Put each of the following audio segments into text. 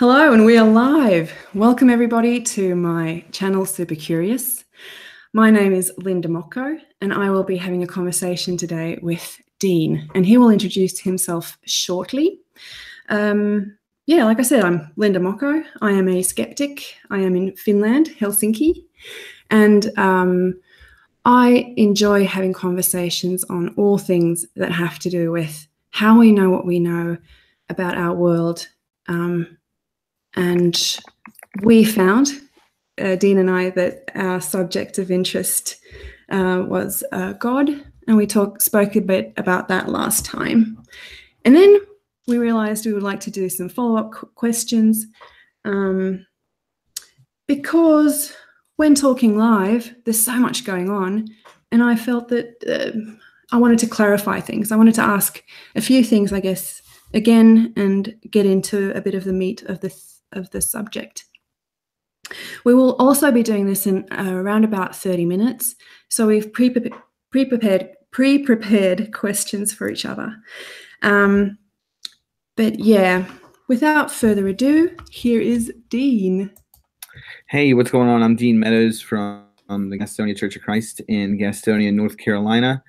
Hello, and we are live. Welcome everybody to my channel, Super Curious. My name is Linda Mokko, and I will be having a conversation today with Dean, and he will introduce himself shortly. Like I said, I'm Linda Mokko. I am a skeptic. I am in Finland, Helsinki, and I enjoy having conversations on all things that have to do with how we know what we know about our world. And we found, Dean and I, that our subject of interest was God, and we spoke a bit about that last time. And then we realized we would like to do some follow-up questions because when talking live, there's so much going on, and I felt that I wanted to clarify things. I wanted to ask a few things, I guess, again, and get into a bit of the meat of the subject. We will also be doing this in around about 30 minutes. So we've pre-prepared questions for each other. But yeah, without further ado, here is Dean. Hey, what's going on? I'm Dean Meadows from the Gastonia Church of Christ in Gastonia, North Carolina.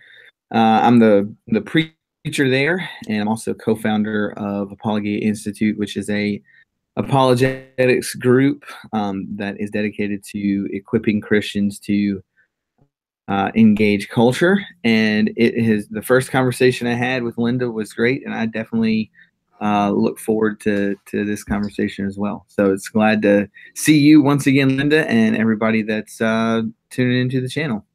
I'm the preacher there, and I'm also co-founder of Apologist Institute, which is a apologetics group that is dedicated to equipping Christians to engage culture. And the first conversation I had with Linda was great, and I definitely look forward to this conversation as well. So it's glad to see you once again, Linda, and everybody that's tuning into the channel.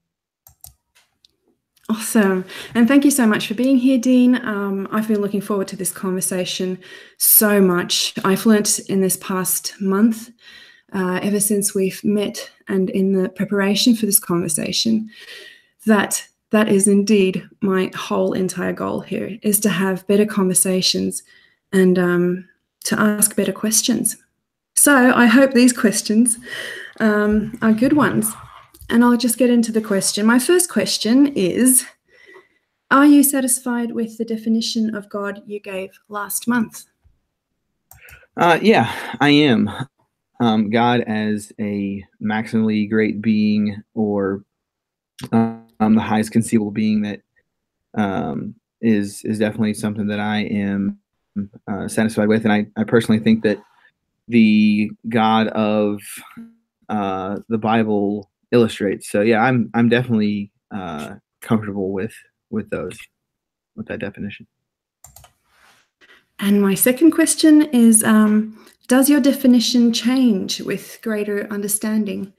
Awesome. And thank you so much for being here, Dean. I've been looking forward to this conversation so much. I've learnt in this past month, ever since we've met and in the preparation for this conversation, that is indeed my whole entire goal here, is to have better conversations and to ask better questions. So I hope these questions are good ones. And I'll just get into the question. My first question is, are you satisfied with the definition of God you gave last month? Yeah, I am. God as a maximally great being, or the highest conceivable being, that is definitely something that I am satisfied with. And I personally think that the God of the Bible illustrates. So yeah, I'm definitely comfortable with that definition. And my second question is, does your definition change with greater understanding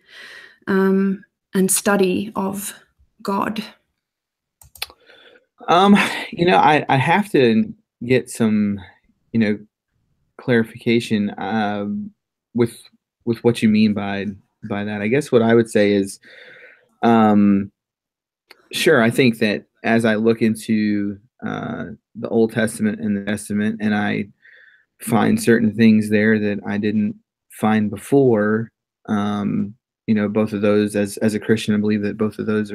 and study of God? I have to get some clarification with what you mean by that. I guess what I would say is, sure, I think that as I look into the Old Testament and the Testament, and I find certain things there that I didn't find before, both of those, as a Christian, I believe that both of those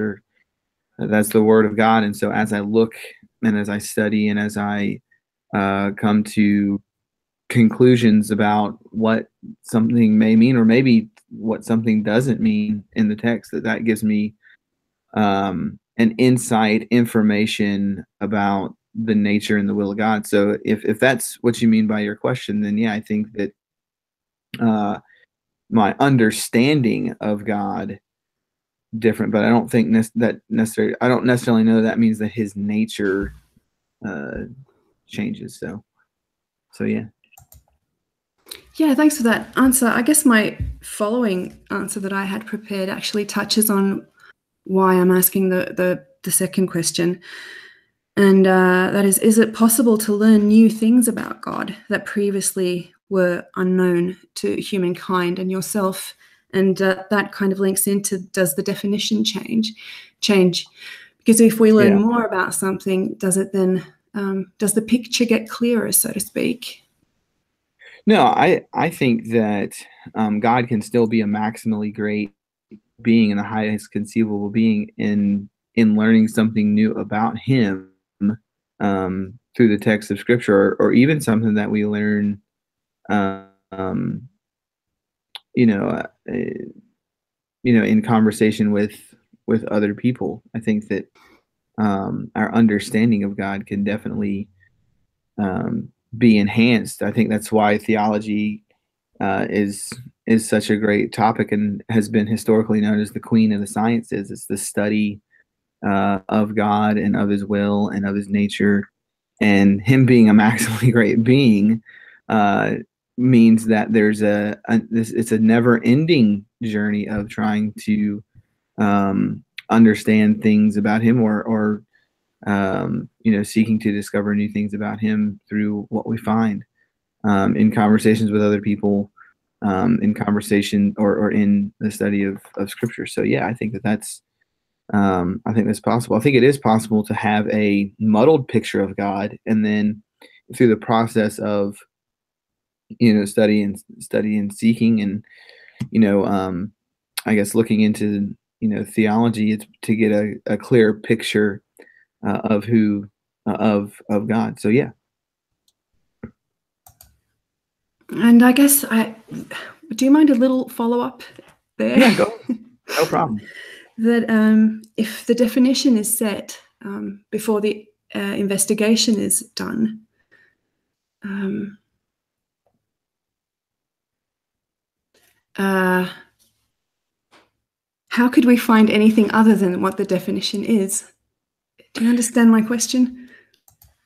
that's the Word of God. And so as I look and as I study and as I come to conclusions about what something may mean, or maybe what something doesn't mean in the text, that gives me an insight, information about the nature and the will of God. So if that's what you mean by your question, then yeah, I think that my understanding of God different, but I don't think I don't necessarily know that means that his nature changes. So yeah. Yeah, thanks for that answer. I guess my following answer that I had prepared actually touches on why I'm asking the second question. And that is it possible to learn new things about God that previously were unknown to humankind and yourself? And that kind of links into, does the definition change? Because if we learn more about something, does it then, does the picture get clearer, so to speak? No, I think that God can still be a maximally great being and the highest conceivable being in learning something new about him through the text of Scripture, or even something that we learn you know, in conversation with other people. I think that our understanding of God can definitely be enhanced. I think that's why theology is such a great topic and has been historically known as the queen of the sciences. It's the study of God and of His will and of His nature, and Him being a maximally great being means that there's it's a never-ending journey of trying to understand things about Him, or seeking to discover new things about Him through what we find in conversations with other people, in conversation or in the study of Scripture. So yeah, I think that's possible. I think it is possible to have a muddled picture of God, and then through the process of study and seeking, and I guess looking into theology, it's to get a clear picture of who of God. So yeah. And I guess do you mind a little follow-up there? Yeah, go. No problem. That if the definition is set before the investigation is done, how could we find anything other than what the definition is? Do you understand my question?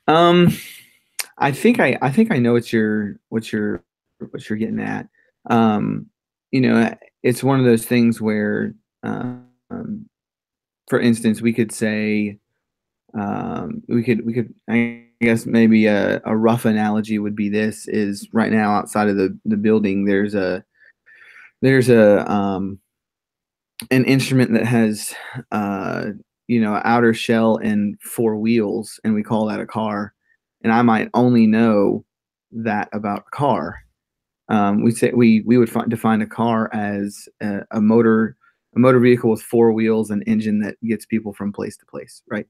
I think I know what you're getting at. It's one of those things where, for instance, we could say, I guess maybe a rough analogy would be this: is right now outside of the building, there's an instrument that has outer shell and four wheels, and we call that a car. And I might only know that about a car. We would define a car as a motor vehicle with four wheels and engine that gets people from place to place, right?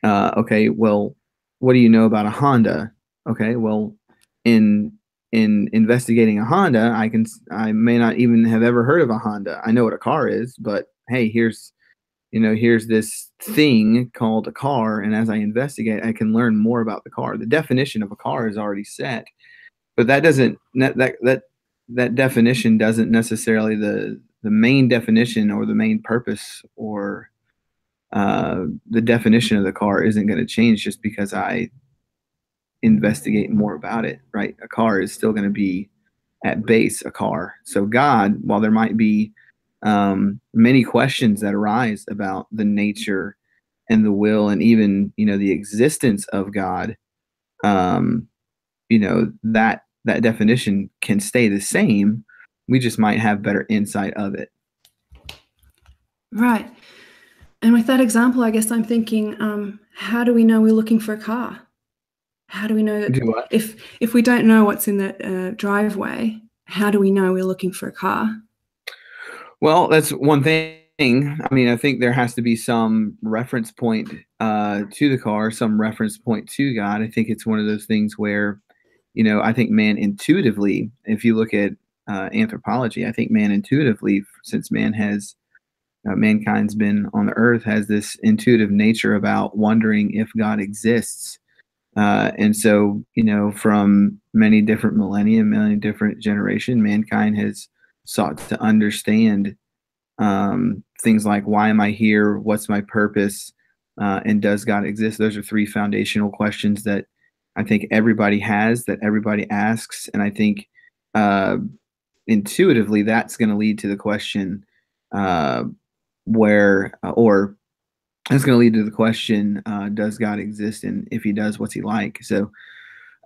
Okay, well, what do you know about a Honda? Okay, well, in investigating a Honda, I may not even have ever heard of a Honda. I know what a car is, but hey, here's this thing called a car, and as I investigate, I can learn more about the car. The definition of a car is already set, but that definition doesn't necessarily the main definition or the main purpose or the definition of the car isn't going to change just because I investigate more about it, right? A car is still going to be at base a car. So God, while there might be many questions that arise about the nature and the will and even the existence of God, that definition can stay the same. We just might have better insight of it. Right. And with that example, I guess I'm thinking, how do we know we're looking for a car? How do we know that if we don't know what's in the driveway, how do we know we're looking for a car? Well, that's one thing. I mean, I think there has to be some reference point to the car, some reference point to God. I think it's one of those things where, I think man intuitively, if you look at anthropology, I think man intuitively, since mankind's been on the earth, has this intuitive nature about wondering if God exists. And so, from many different millennia, many different generations, mankind has sought to understand things like, why am I here? What's my purpose? And does God exist? Those are three foundational questions that I think everybody has, that everybody asks. And I think intuitively that's going to lead to the question it's going to lead to the question, does God exist? And if He does, what's He like? So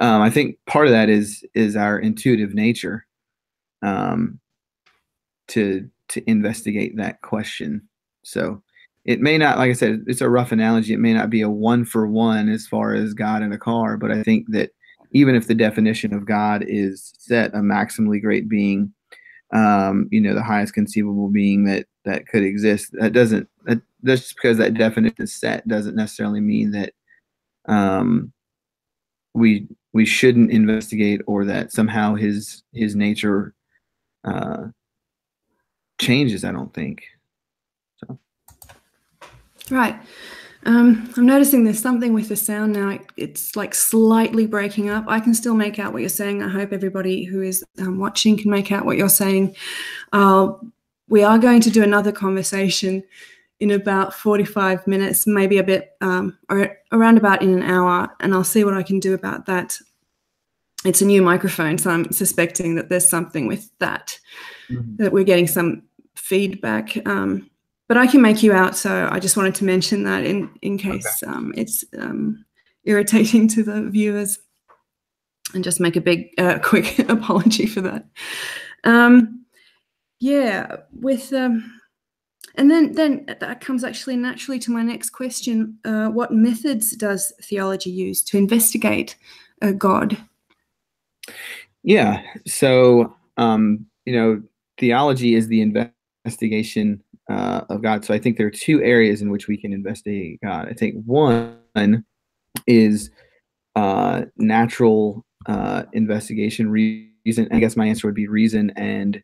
I think part of that is our intuitive nature to investigate that question. So it may not, like I said, it's a rough analogy. It may not be a 1-for-1 as far as God and a car, but I think that even if the definition of God is set, a maximally great being, the highest conceivable being that could exist, just because that definition is set doesn't necessarily mean that we we shouldn't investigate, or that somehow his nature changes. I don't think so. Right. I'm noticing there's something with the sound now. It's like slightly breaking up. I can still make out what you're saying. I hope everybody who is watching can make out what you're saying. We are going to do another conversation in about 45 minutes, maybe a bit, or around about in an hour, and I'll see what I can do about that. It's a new microphone, so I'm suspecting that there's something with that, that we're getting some feedback. But I can make you out, so I just wanted to mention that in case it's irritating to the viewers, and just make a big, quick apology for that. Yeah, with and then that comes actually naturally to my next question. What methods does theology use to investigate God? Yeah, so theology is the investigation of God. So I think there are two areas in which we can investigate God. I think one is natural investigation, reason. I guess my answer would be reason, and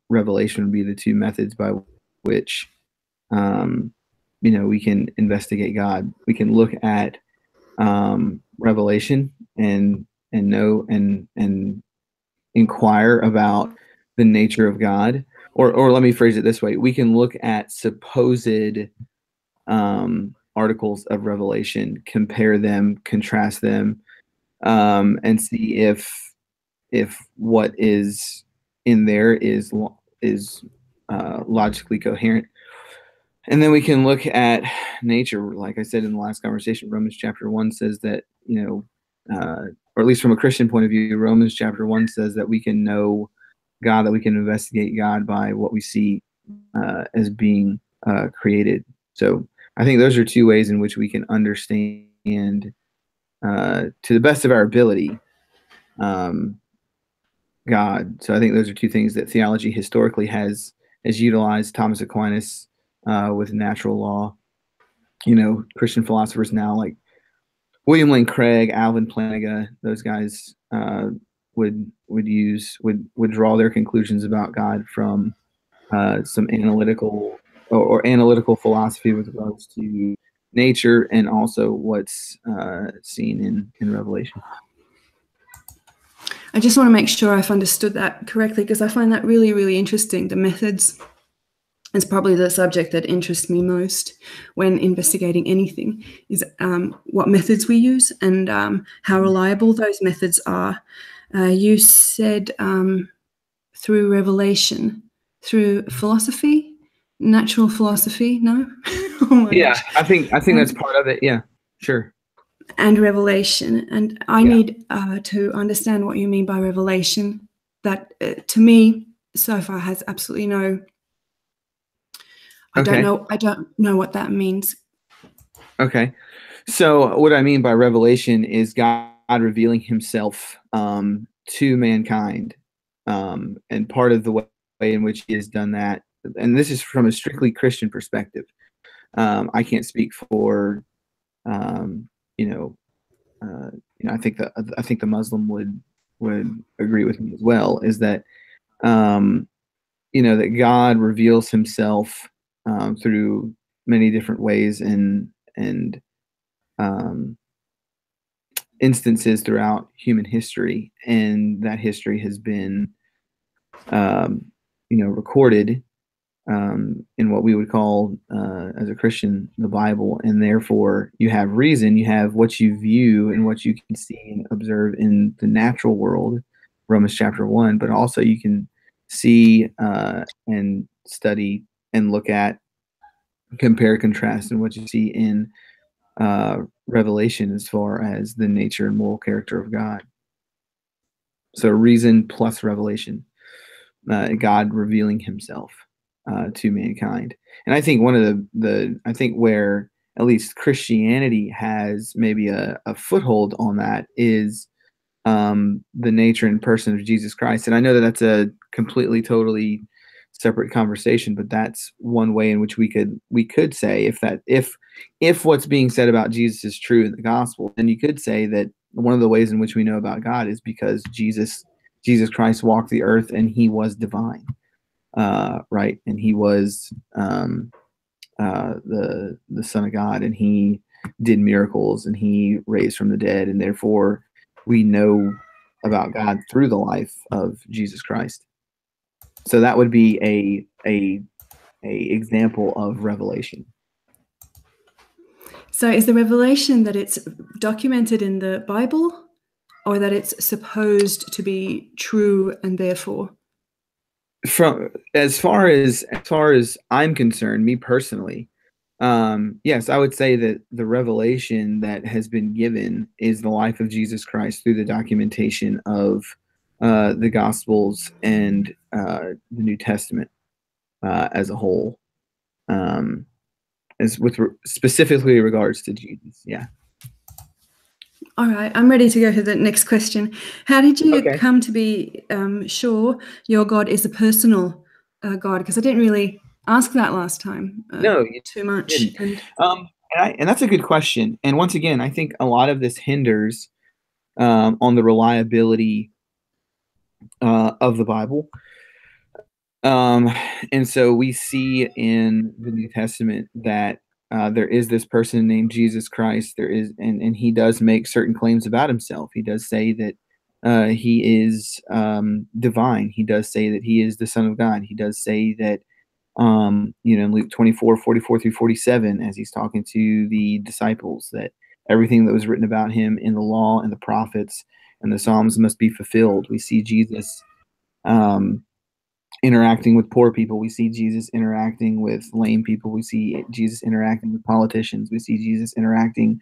revelation would be the two methods by which we can investigate God. We can look at revelation and know and inquire about the nature of God. Or let me phrase it this way: we can look at supposed articles of revelation, compare them, contrast them, and see if what is in there is logically coherent. And then we can look at nature. Like I said in the last conversation, Romans chapter 1 says that, or at least from a Christian point of view, Romans chapter 1 says that we can know God, that we can investigate God by what we see as being created. So I think those are two ways in which we can understand, to the best of our ability, God. So I think those are two things that theology historically has utilized. Thomas Aquinas with natural law. Christian philosophers now like William Lane Craig, Alvin Plantinga, those guys would draw their conclusions about God from some analytical or analytical philosophy with regards to nature, and also what's seen in Revelation. I just want to make sure I've understood that correctly, because I find that really, really interesting. The methods is probably the subject that interests me most when investigating anything, is what methods we use and how reliable those methods are. You said through revelation, through philosophy, natural philosophy, no? Oh yeah, gosh. I think that's part of it. Yeah, sure. And revelation. And I need to understand what you mean by revelation. That to me so far has absolutely no, I don't know what that means. Okay. So what I mean by revelation is God revealing himself to mankind. And part of the way in which he has done that, and this is from a strictly Christian perspective. I can't speak for, I think the Muslim would agree with me as well, is that, that God reveals himself through many different ways and instances throughout human history, and that history has been, recorded in what we would call, as a Christian, the Bible. And therefore you have reason, you have what you view and what you can see and observe in the natural world, Romans chapter 1, but also you can see and study and look at, compare, contrast, and what you see in Revelation as far as the nature and moral character of God. So reason plus revelation, God revealing himself to mankind. And I think one of I think where at least Christianity has maybe a foothold on that is the nature and person of Jesus Christ. And I know that that's a completely, totally separate conversation, but that's one way in which we could say, if what's being said about Jesus is true in the gospel, then you could say that one of the ways in which we know about God is because Jesus Christ walked the earth and he was divine, right? And he was the Son of God, and he did miracles and he raised from the dead, and therefore we know about God through the life of Jesus Christ. So that would be a example of revelation. So is the revelation that it's documented in the Bible, or that it's supposed to be true and therefore? From as far as I'm concerned, me personally, yes, I would say that the revelation that has been given is the life of Jesus Christ through the documentation of the Gospels and the New Testament as a whole, as with specifically regards to Jesus. Yeah. All right, I'm ready to go to the next question. How did you come to be sure your God is a personal God? Because I didn't really ask that last time. No, you too much. didn't. And that's a good question. And once again, I think a lot of this hinders on the reliability of the Bible. And so we see in the New Testament that there is this person named Jesus Christ. There is, and he does make certain claims about himself. He does say that he is divine. He does say that he is the Son of God. He does say that, in Luke 24:44-47, as he's talking to the disciples, that everything that was written about him in the law and the prophets and the Psalms must be fulfilled. We see Jesus interacting with poor people. We see Jesus interacting with lame people. We see Jesus interacting with politicians. We see Jesus interacting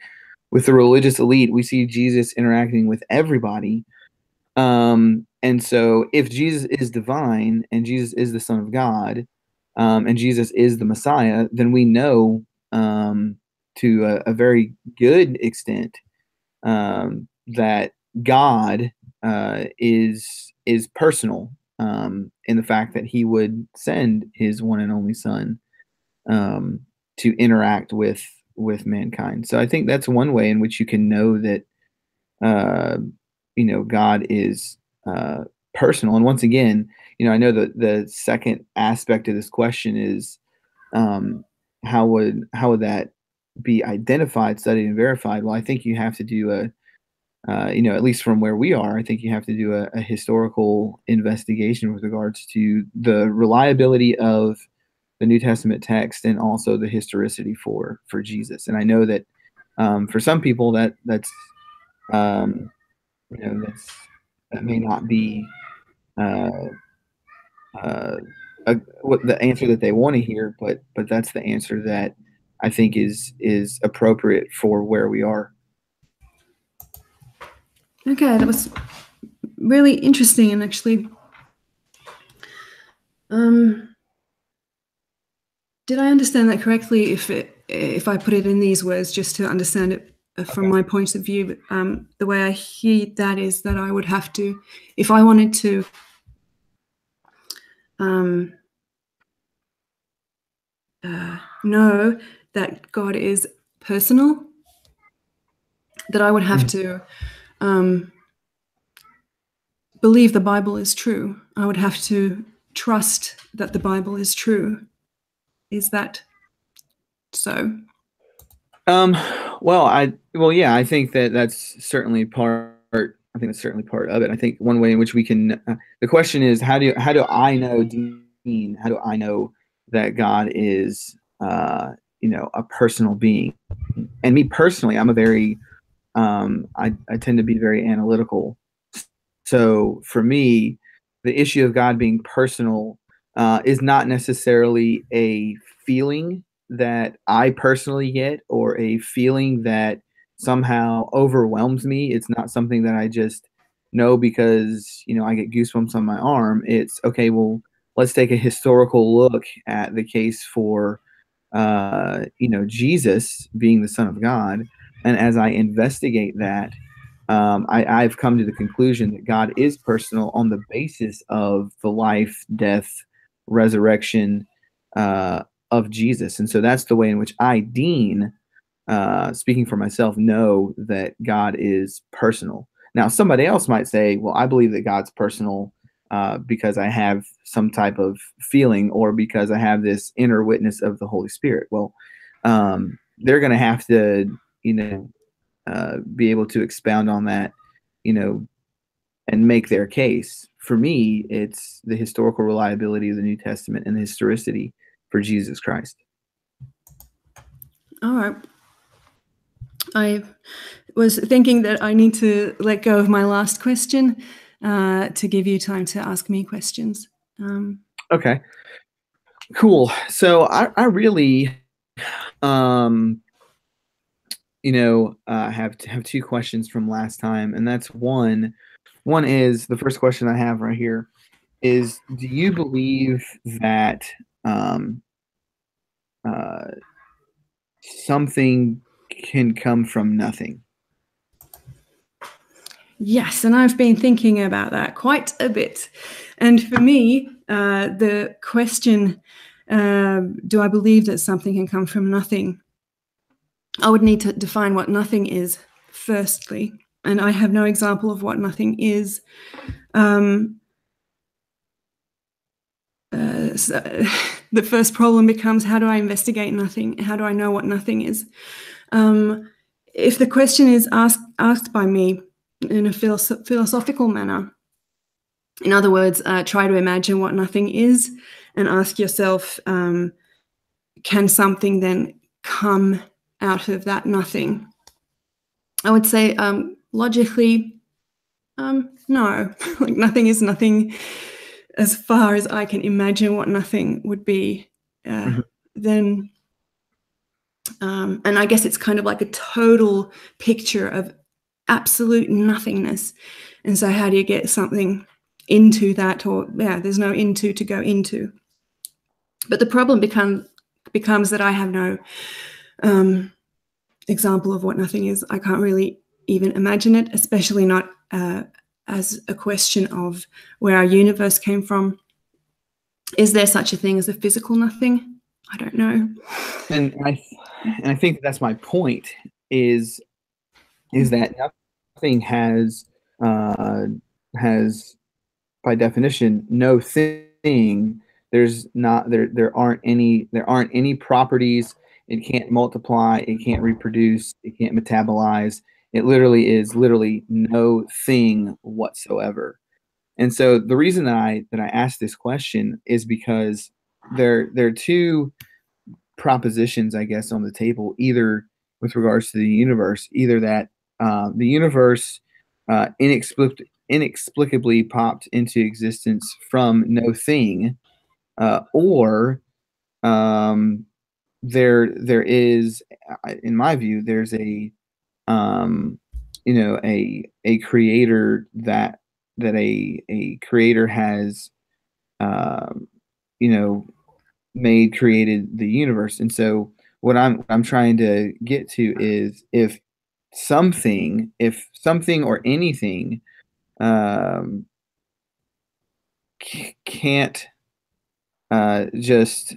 with the religious elite. We see Jesus interacting with everybody. And so if Jesus is divine and Jesus is the Son of God, and Jesus is the Messiah, then we know to a very good extent that God is personal, in the fact that he would send his one and only Son to interact with mankind. So I think that's one way in which you can know that God is personal. And once again, I know that the second aspect of this question is how would that be identified, studied, and verified? Well, I think you have to do at least from where we are, I think you have to do a historical investigation with regards to the reliability of the New Testament text and also the historicity for Jesus. And I know that for some people that may not be what the answer that they want to hear, but that's the answer that I think is appropriate for where we are. Okay, that was really interesting, and actually, did I understand that correctly? If I put it in these words, just to understand it from my point of view, the way I hear that is that I would have to, if I wanted to know that God is personal, that I would have to believe the Bible is true. I would have to trust that the Bible is true. Is that so? Yeah, I think that's certainly part. I think that's certainly part of it. I think one way in which we can. The question is, how do I know, Dean? How do I know that God is, a personal being? And me personally, I'm a very, I tend to be very analytical. So for me, the issue of God being personal is not necessarily a feeling that I personally get or a feeling that somehow overwhelms me. It's not something that I just know because, I get goosebumps on my arm. It's okay, well, let's take a historical look at the case for, Jesus being the Son of God. And as I investigate that, I've come to the conclusion that God is personal on the basis of the life, death, resurrection of Jesus. And so that's the way in which I, Dean, speaking for myself, know that God is personal. Now, somebody else might say, well, I believe that God's personal because I have some type of feeling, or because I have this inner witness of the Holy Spirit. Well, they're going to have to, be able to expound on that, and make their case. For me, it's the historical reliability of the New Testament and the historicity for Jesus Christ. All right. I was thinking that I need to let go of my last question to give you time to ask me questions. Okay. Cool. So I really, have two questions from last time, and that's one is, the first question I have right here is, do you believe that something can come from nothing? Yes, and I've been thinking about that quite a bit. And for me, the question, do I believe that something can come from nothing? I would need to define what nothing is firstly, and I have no example of what nothing is. So the first problem becomes, how do I investigate nothing? How do I know what nothing is? If the question is asked by me in a philosophical manner, in other words, try to imagine what nothing is and ask yourself, can something then come out of that nothing? I would say logically, no. Like, nothing is nothing as far as I can imagine what nothing would be. Then, and I guess it's kind of like a total picture of absolute nothingness. And so how do you get something into that? Or there's no into to go into. But the problem becomes that I have no example of what nothing is. I can't really even imagine it, especially not as a question of where our universe came from. Is there such a thing as a physical nothing? I don't know. And I think that's my point, is that nothing has by definition no thing. There aren't any properties. It can't multiply, it can't reproduce, it can't metabolize. It literally is no thing whatsoever. And so the reason that I asked this question is because there are two propositions, I guess, on the table, either with regards to the universe, either that the universe inexplicably popped into existence from no thing, or there is, in my view, there's a creator that a creator has created the universe. And so what I'm trying to get to is, if something or anything can't just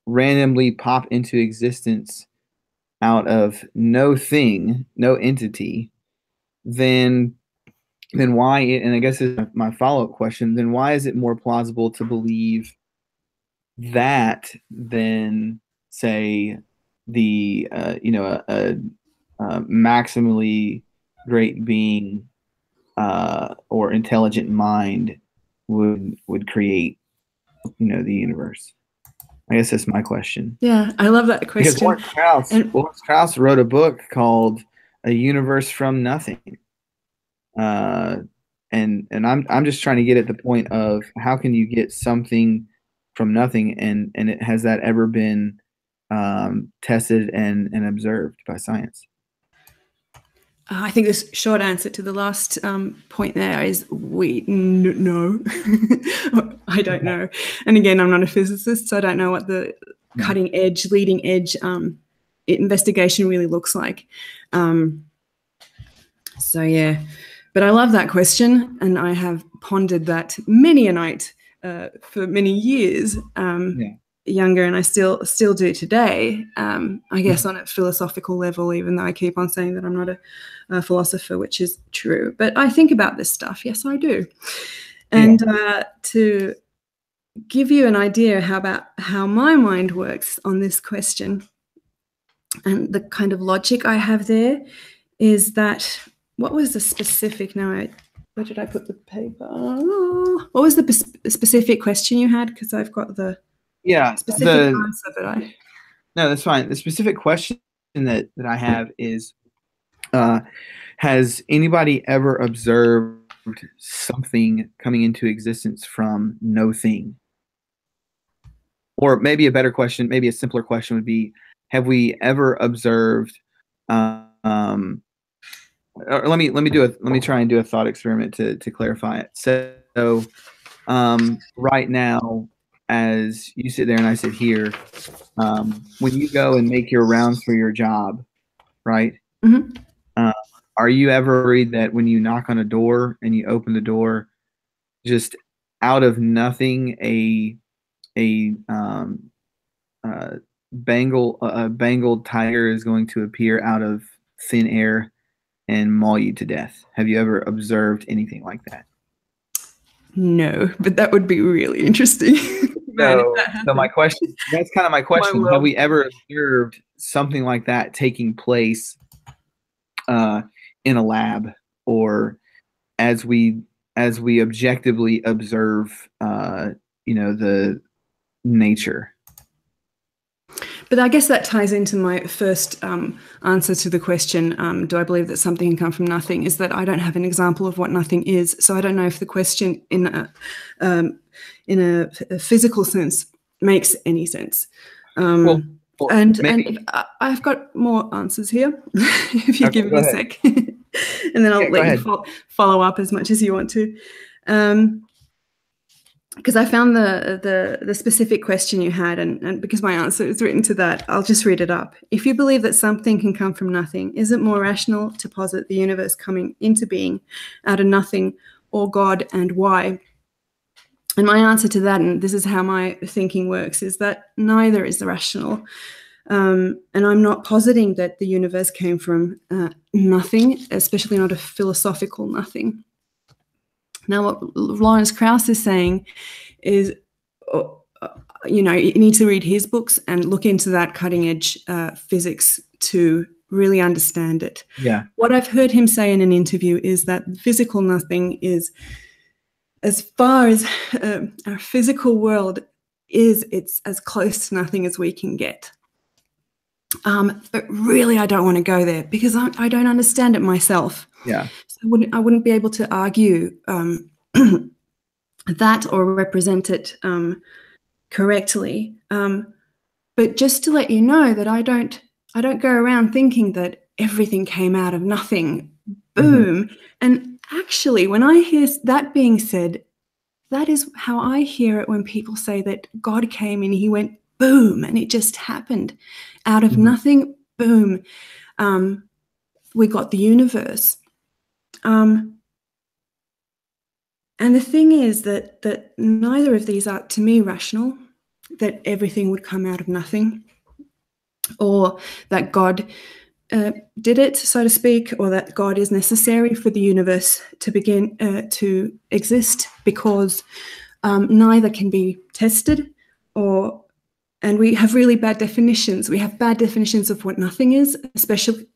randomly pop into existence out of no thing, no entity, then why, and I guess this is my follow-up question, then why is it more plausible to believe that than, say, the a maximally great being or intelligent mind would create the universe? I guess that's my question. Yeah, I love that question. Because Lawrence Krauss wrote a book called A Universe from Nothing. And I'm just trying to get at the point of, how can you get something from nothing, and has that ever been tested and observed by science? I think the short answer to the last point there is no. I don't know. And again, I'm not a physicist, so I don't know what the cutting edge, leading edge investigation really looks like. So yeah, but I love that question, and I have pondered that many a night for many years. younger, and I still do today, I guess on a philosophical level, even though I keep on saying that I'm not a philosopher, which is true. But I think about this stuff. Yes, I do. And to give you an idea about how my mind works on this question, and the kind of logic I have there is that, what was the specific, where did I put the paper? Oh, what was the specific question you had? Because I've got the specific answer, but No, that's fine. The specific question that I have is, has anybody ever observed something coming into existence from no thing? Or maybe a better question, maybe a simpler question would be, have we ever observed, or let me try and do a thought experiment to clarify it. So right now, as you sit there and I sit here, when you go and make your rounds for your job, right? Mm-hmm. Are you ever worried that when you knock on a door and you open the door, just out of nothing, a Bengal tiger is going to appear out of thin air and maul you to death? Have you ever observed anything like that? No, but that would be really interesting. So my question, that's kind of my question. Have we ever observed something like that taking place in a lab, or as we objectively observe, the nature? But I guess that ties into my first answer to the question, do I believe that something can come from nothing, is that I don't have an example of what nothing is. So I don't know if the question in a physical sense makes any sense. And I've got more answers here, if you give me a sec. And then I'll let you follow up as much as you want to. Because I found the specific question you had, and because my answer is written to that, I'll just read it up. If you believe that something can come from nothing, is it more rational to posit the universe coming into being out of nothing, or God, and why? And my answer to that, and this is how my thinking works, is that neither is rational. And I'm not positing that the universe came from nothing, especially not a philosophical nothing. Now, what Lawrence Krauss is saying is, you need to read his books and look into that cutting edge physics to really understand it. Yeah. What I've heard him say in an interview is that physical nothing is, as far as our physical world is, it's as close to nothing as we can get. But really, I don't want to go there because I don't understand it myself. Yeah. So I wouldn't be able to argue that or represent it correctly. But just to let you know that I don't go around thinking that everything came out of nothing. Boom. Mm-hmm. And actually, when I hear that being said, that is how I hear it when people say that God came and he went boom, and it just happened out of nothing. Boom. We got the universe. And the thing is that neither of these are, to me, rational, that everything would come out of nothing, or that God did it, so to speak, or that God is necessary for the universe to begin to exist, because neither can be tested, and we have really bad definitions. We have bad definitions of what nothing is, especially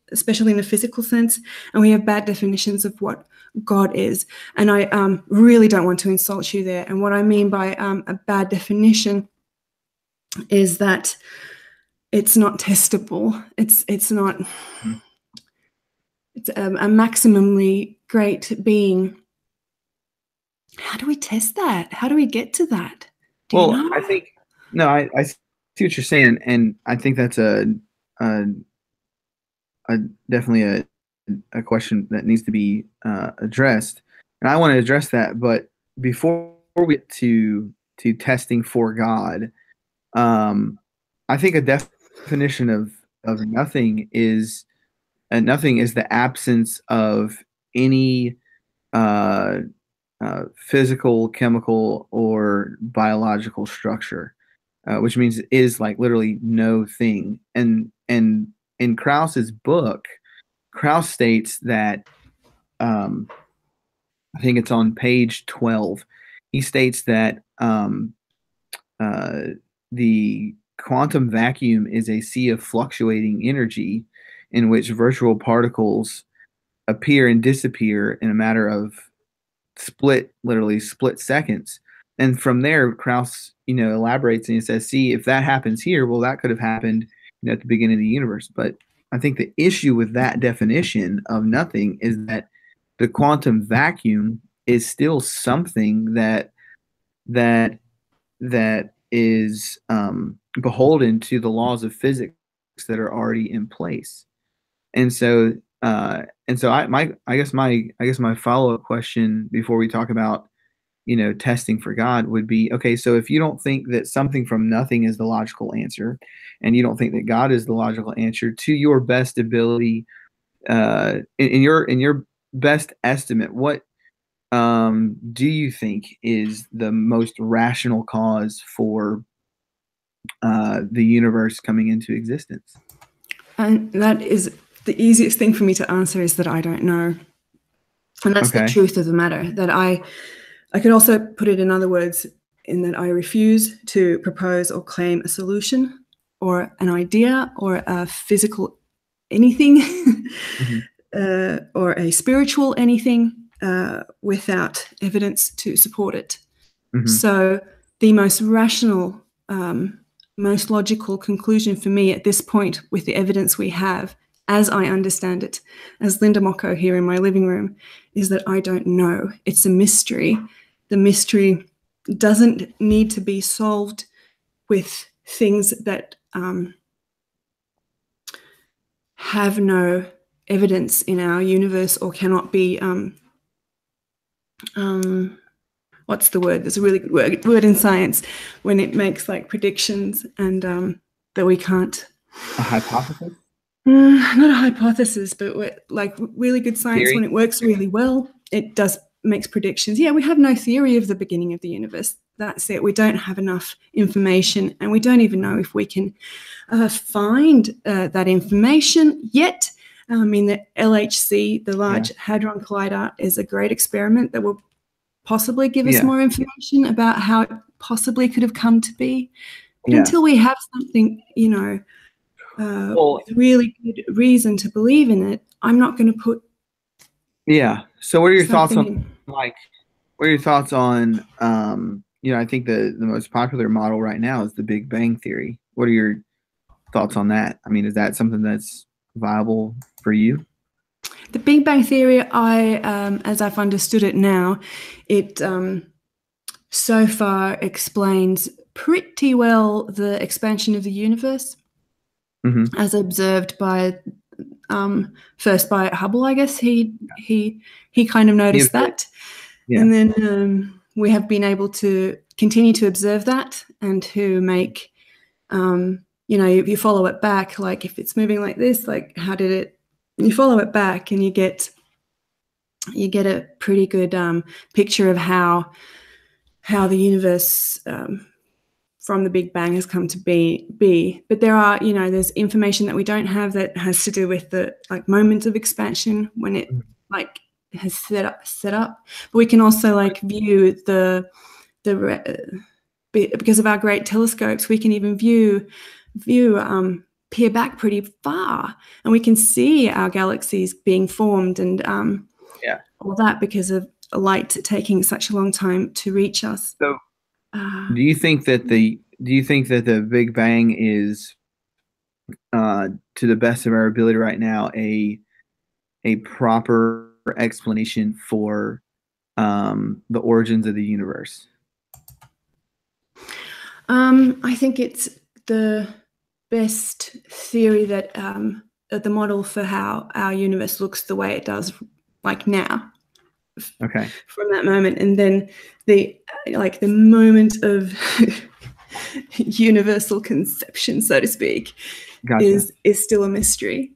in a physical sense, and we have bad definitions of what God is. And I really don't want to insult you there. And what I mean by a bad definition is that it's not testable. It's not. It's a maximally great being. How do we test that? How do we get to that? Well, I think I see what you're saying, and I think that's definitely a question that needs to be addressed, and I want to address that. But before we get to testing for God, I think a definition of nothing is the absence of any physical, chemical, or biological structure. which means is like literally no thing. And in Krauss's book, Krauss states that I think it's on page 12. He states that the quantum vacuum is a sea of fluctuating energy in which virtual particles appear and disappear in a matter of literally split seconds. And from there, Krauss, elaborates and he says, see, if that happens here, well, that could have happened, at the beginning of the universe. But I think the issue with that definition of nothing is that the quantum vacuum is still something that is beholden to the laws of physics that are already in place. And so I guess my follow-up question before we talk about testing for God would be, okay, so if you don't think that something from nothing is the logical answer, and you don't think that God is the logical answer, to your best ability, in your best estimate, what do you think is the most rational cause for the universe coming into existence? And that is the easiest thing for me to answer, is that I don't know. And that's the truth of the matter. That I could also put it in other words, in that I refuse to propose or claim a solution or an idea or a physical anything or a spiritual anything without evidence to support it. So the most rational, most logical conclusion for me at this point, with the evidence we have, as I understand it, as Linda Mokko here in my living room, is that I don't know. It's a mystery. The mystery doesn't need to be solved with things that have no evidence in our universe or cannot be, what's the word? There's a really good word in science when it makes like predictions and that we can't. A hypothesis? Not a hypothesis, but like really good science, theory? When it works really well, it makes predictions. Yeah, we have no theory of the beginning of the universe. That's it. We don't have enough information, and we don't even know if we can find that information yet. I mean, the LHC, the Large Hadron Collider, is a great experiment that will possibly give us more information about how it possibly could have come to be. But until we have something, with really good reason to believe in it, I'm not going to put. Yeah. So what are your thoughts on what are your thoughts on I think the most popular model right now is the Big Bang Theory. What are your thoughts on that? I mean, is that something that's viable for you? The Big Bang Theory, as I've understood it now, it so far explains pretty well the expansion of the universe, as observed by first by Hubble, I guess. He kind of noticed that, and then we have been able to continue to observe that and to make, if you follow it back, like if it's moving like this, like how did it? You follow it back and you get a pretty good picture of how the universe from the Big Bang has come to be. But there are, there's information that we don't have that has to do with the like moment of expansion when it like has set up. But we can also like view because of our great telescopes, we can even peer back pretty far, and we can see our galaxies being formed and all that because of light taking such a long time to reach us. So, do you think that the Big Bang is, to the best of our ability right now, a proper explanation for the origins of the universe? I think it's the best theory that the model for how our universe looks the way it does, like now. Okay. From that moment, and then the moment of universal conception, so to speak, is still a mystery.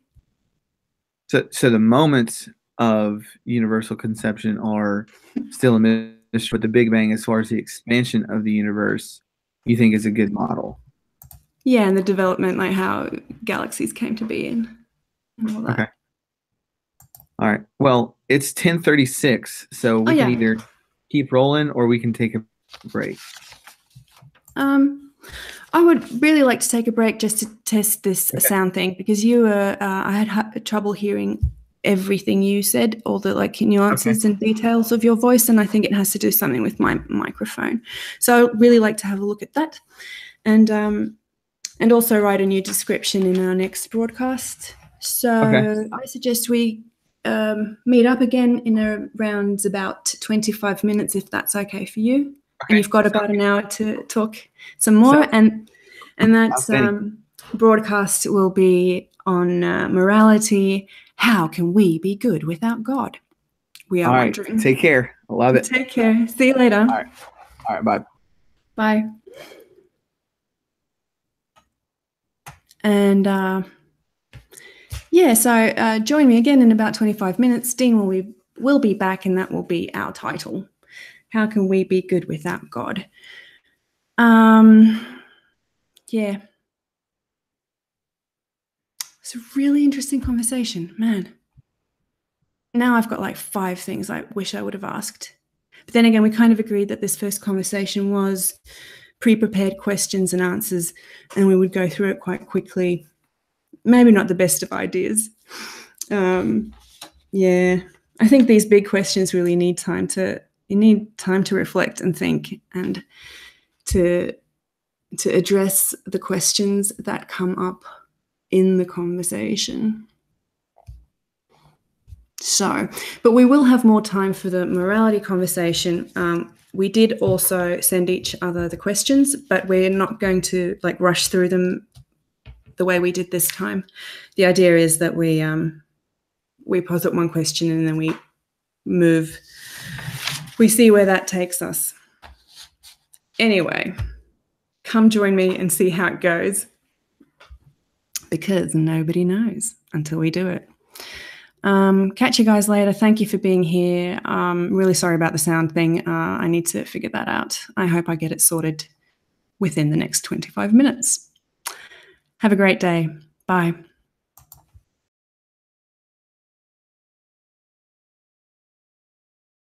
So the moments of universal conception are still a mystery, but the Big Bang, as far as the expansion of the universe, you think is a good model. Yeah, and the development, like how galaxies came to be and all that. Okay. All right. Well, it's 10:36, so we can either keep rolling or we can take a break. I would really like to take a break just to test this sound thing, because you were, I had trouble hearing everything you said, all the like nuances and details of your voice, and I think it has to do something with my microphone. So I'd really like to have a look at that, and also write a new description in our next broadcast. So I suggest we meet up again in around about 25 minutes, if that's okay for you. And you've got about an hour to talk some more, and that broadcast will be on morality. How can we be good without God? We are wondering. Take care. I love it. Take care. See you later. All right. Bye. Bye. And so join me again in about 25 minutes. Dean will be back, and that will be our title. How can we be good without God? Yeah. It's a really interesting conversation, man. Now I've got like 5 things I wish I would have asked. But then again, we kind of agreed that this first conversation was pre-prepared questions and answers, and we would go through it quite quickly. Maybe not the best of ideas. Yeah, I think these big questions really need time to reflect and think, and to address the questions that come up in the conversation. So, but we will have more time for the morality conversation. We did also send each other the questions, but we're not going to like rush through them the way we did this time. The idea is that we posit one question and then we see where that takes us. Anyway, come join me and see how it goes, because nobody knows until we do it. Catch you guys later. Thank you for being here. Really sorry about the sound thing. I need to figure that out. I hope I get it sorted within the next 25 minutes. Have a great day. Bye.